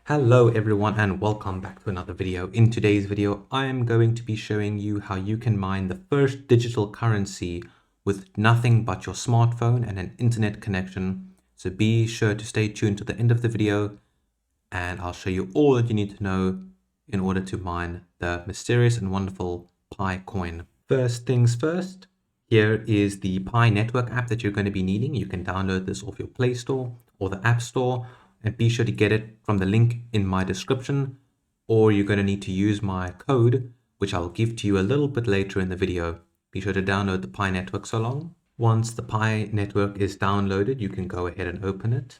Hello everyone and welcome back to another video. In today's video, I am going to be showing you how you can mine the first digital currency with nothing but your smartphone and an internet connection. So be sure to stay tuned to the end of the video and I'll show you all that you need to know in order to mine the mysterious and wonderful Pi coin. First things first, here is the Pi Network app that you're going to be needing. You can download this off your Play Store or the App Store, and be sure to get it from the link in my description, or you're going to need to use my code, which I'll give to you a little bit later in the video. Be sure to download the Pi Network so long. Once the Pi Network is downloaded, you can go ahead and open it.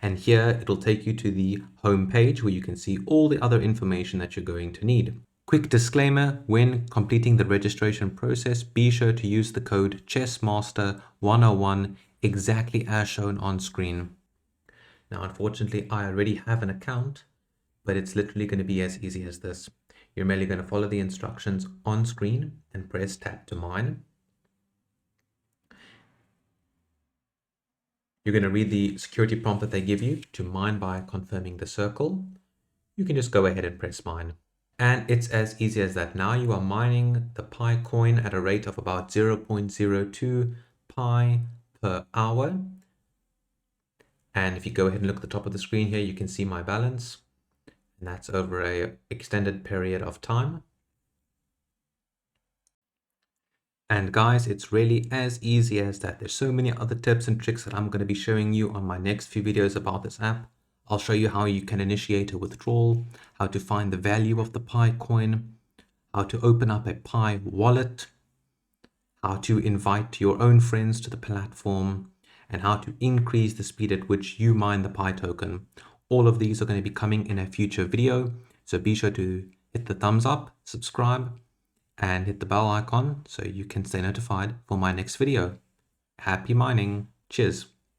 And here it'll take you to the home page where you can see all the other information that you're going to need. Quick disclaimer, when completing the registration process, be sure to use the code CHESSMASTER101 exactly as shown on screen. Now, unfortunately, I already have an account, but it's literally going to be as easy as this. You're merely going to follow the instructions on screen and press tap to mine. You're going to read the security prompt that they give you to mine by confirming the circle. You can just go ahead and press mine. And it's as easy as that. Now you are mining the Pi coin at a rate of about 0.02 Pi per hour. And if you go ahead and look at the top of the screen here, you can see my balance. And that's over an extended period of time. And guys, it's really as easy as that. There's so many other tips and tricks that I'm going to be showing you on my next few videos about this app. I'll show you how you can initiate a withdrawal, how to find the value of the Pi coin, how to open up a Pi wallet, how to invite your own friends to the platform, and how to increase the speed at which you mine the Pi token. All of these are going to be coming in a future video, so be sure to hit the thumbs up, subscribe, and hit the bell icon so you can stay notified for my next video. Happy mining. Cheers.